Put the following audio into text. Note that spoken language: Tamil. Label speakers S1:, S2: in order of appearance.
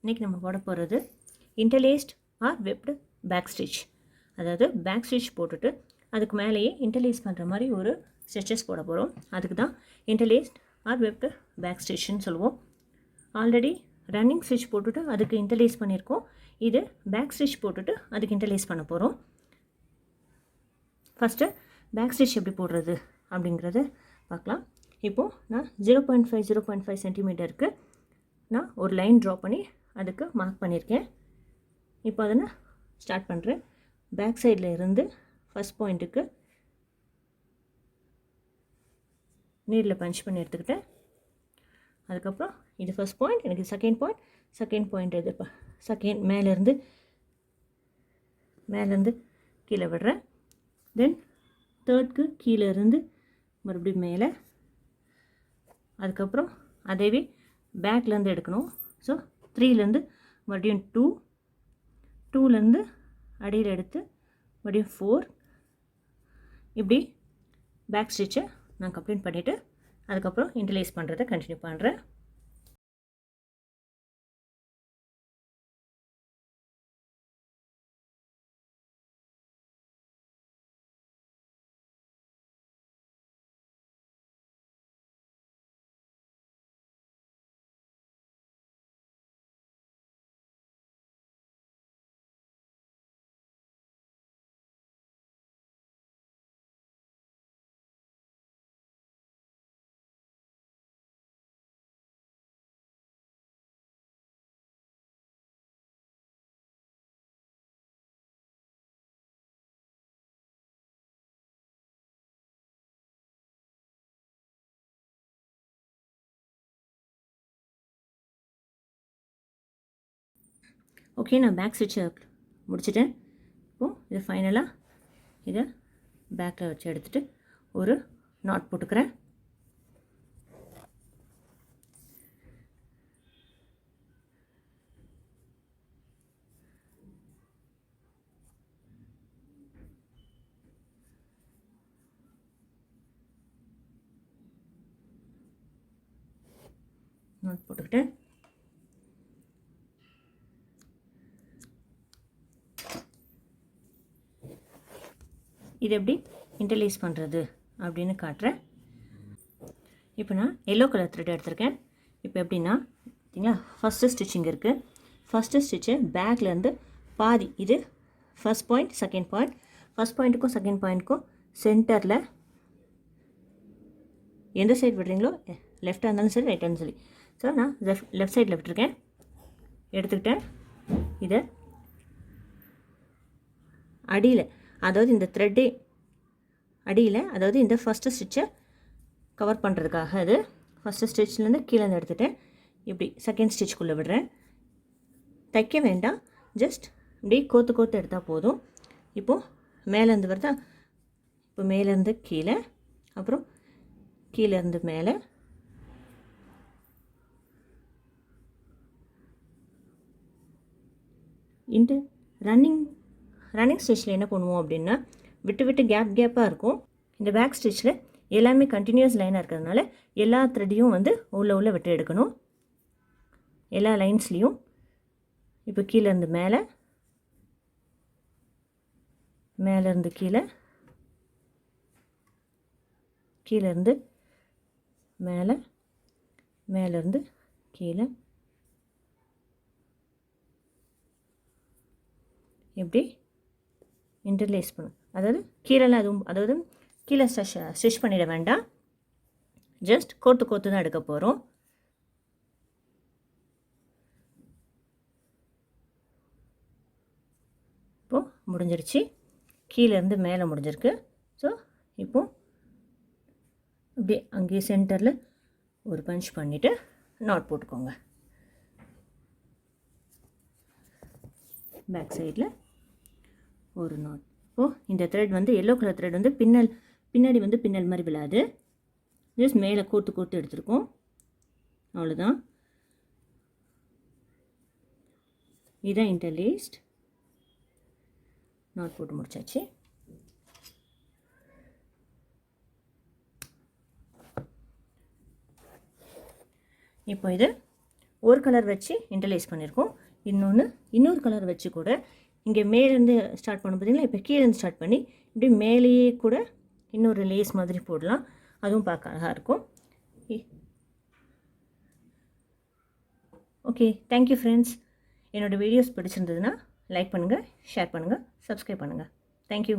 S1: இன்றைக்கி நம்ம போட போகிறது இன்டர்லேஸ்ட் ஆர் வெப்டு பேக் ஸ்டிச். அதாவது பேக் ஸ்டிச் போட்டுட்டு அதுக்கு மேலேயே இன்டர்லேஸ் பண்ணுற மாதிரி ஒரு ஸ்டிச்சஸ் போட போகிறோம். அதுக்கு தான் இன்டர்லேஸ்ட் ஆர் வெப்டு பேக் ஸ்டிச்னு சொல்லுவோம். ஆல்ரெடி ரன்னிங் ஸ்டிச் போட்டுட்டு அதுக்கு இன்டர்லேஸ் பண்ணியிருக்கோம். இது பேக் ஸ்டிச் போட்டுட்டு அதுக்கு இன்டர்லேஸ் பண்ண போகிறோம். ஃபஸ்ட்டு பேக் ஸ்டிச் எப்படி போடுறது அப்படிங்கிறத பார்க்கலாம். இப்போது நான் 0.5 சென்டிமீட்டருக்கு நான் ஒரு லைன் ட்ரா பண்ணி அதுக்கு மார்க் பண்ணியிருக்கேன். இப்போ அதை நான் ஸ்டார்ட் பண்ணுறேன். பேக் சைடில் இருந்து ஃபஸ்ட் பாயிண்ட்டுக்கு நீடில் பஞ்ச் பண்ணி எடுத்துக்கிட்டேன். அதுக்கப்புறம் இது ஃபஸ்ட் பாயிண்ட், எனக்கு செகண்ட் பாயிண்ட் இது செகண்ட் மேலேருந்து கீழே விடுறேன். தென் தேர்ட்க்கு கீழே இருந்து மறுபடியும் மேலே, அதுக்கப்புறம் அதேவே பேக்லேருந்து எடுக்கணும். ஸோ 3லேருந்து மறுபடியும் 2லேருந்து அடியில் எடுத்து மறுபடியும் 4, இப்படி பேக் ஸ்டிச்சை நான் கம்ப்ளீட் பண்ணிவிட்டு அதுக்கப்புறம் இன்டர்லேஸ் பண்ணுறதை கண்டினியூ பண்ணுறேன். ஓகே, நான் பேக் ஸ்டிச்சை முடிச்சிட்டேன். இப்போது இதை ஃபைனலாக இதை பேக்கில் வச்சு எடுத்துகிட்டு ஒரு நாட் போட்டுக்கிறேன். நாட் போட்டுக்கிட்டேன். இது எப்படி இன்டர்லேஸ் பண்ணுறது அப்படின்னு காட்டுறேன். இப்போ நான் எல்லோ கலர் த்ரெட் எடுத்திருக்கேன். இப்போ எப்படின்னா பார்த்தீங்களா, ஃபஸ்ட்டு ஸ்டிச்சிங் இருக்குது. ஃபஸ்ட்டு ஸ்டிச்சு பேக்லேருந்து பாதி, இது first point second point, first பாயிண்ட்டுக்கும் செகண்ட் பாயிண்ட்டுக்கும் சென்டரில் எந்த சைடு விடுறீங்களோ, லெஃப்டாக இருந்தாலும் சரி ரைட்டாக இருந்தாலும் சரி. ஸோ நான் லெஃப்ட் சைடில் விட்டுருக்கேன், எடுத்துக்கிட்டேன். இதை அடியில், அதாவது இந்த த்ரெட்டே அடியில், அதாவது இந்த ஃபஸ்ட்டு ஸ்டிச்சை கவர் பண்ணுறதுக்காக அது ஃபஸ்ட்டு ஸ்டிச்லேருந்து கீழே எடுத்துகிட்டேன். இப்படி செகண்ட் ஸ்டிச்சுக்குள்ளே விடுறேன். தைக்க வேண்டாம், ஜஸ்ட் இப்படி கோத்து எடுத்தால் போதும். இப்போது மேலேருந்து வருதா, இப்போ மேலேருந்து கீழே, அப்புறம் கீழேருந்து மேலே, இந்த ரன்னிங் ஸ்டிச்சில் என்ன பண்ணுவோம் அப்படின்னா, விட்டு கேப்பாக இருக்கும். இந்த பேக் ஸ்டிச்சில் எல்லாமே கண்டினியூஸ் லைனாக இருக்கிறதுனால எல்லா த்ரெட்டையும் வந்து உள்ளே விட்டு எடுக்கணும், எல்லா லைன்ஸ்லேயும். இப்போ கீழேருந்து மேலேருந்து கீழே, கீழேருந்து மேலே, மேலேருந்து கீழே, எப்படி இன்டர்லேஸ் பண்ணும். அதாவது கீழெல்லாம் அதுவும், அதாவது கீழே ஸ்டிச் பண்ணிட வேண்டாம், ஜஸ்ட் கோத்து தான் எடுக்க போகிறோம். இப்போது முடிஞ்சிருச்சு, கீழேருந்து மேலே முடிஞ்சிருக்கு. ஸோ இப்போது அப்படியே அங்கேயே சென்டரில் ஒரு பஞ்ச் பண்ணிவிட்டு நாட் போட்டுக்கோங்க. பேக் சைடில் ஒரு நாட். இப்போது இந்த த்ரெட் வந்து எல்லோ கலர் த்ரெட் வந்து பின்னாடி வந்து பின்னல் மாதிரி விழாது, ஜஸ்ட் மேலே கோத்து எடுத்துருக்கோம், அவ்வளோதான். இதுதான் இன்டர்லேஸ்ட். நாட் போட்டு முடிச்சாச்சு. இப்போ இது ஒரு கலர் வச்சு இன்டர்லேஸ் பண்ணியிருக்கோம். இன்னொரு கலர் வச்சு கூட இங்கே மேலேருந்து ஸ்டார்ட் பண்ண பார்த்தீங்களா, இப்போ கீழேருந்து ஸ்டார்ட் பண்ணி இப்படி மேலேயே கூட இன்னொரு லேஸ் மாதிரி போடலாம். அதுவும் பார்க்க அழகாக இருக்கும். Okay, thank you friends. என்னோடய வீடியோஸ் பிடிச்சிருந்ததுன்னா லைக் பண்ணுங்கள், ஷேர் பண்ணுங்கள், சப்ஸ்கிரைப் பண்ணுங்கள். தேங்க்யூ.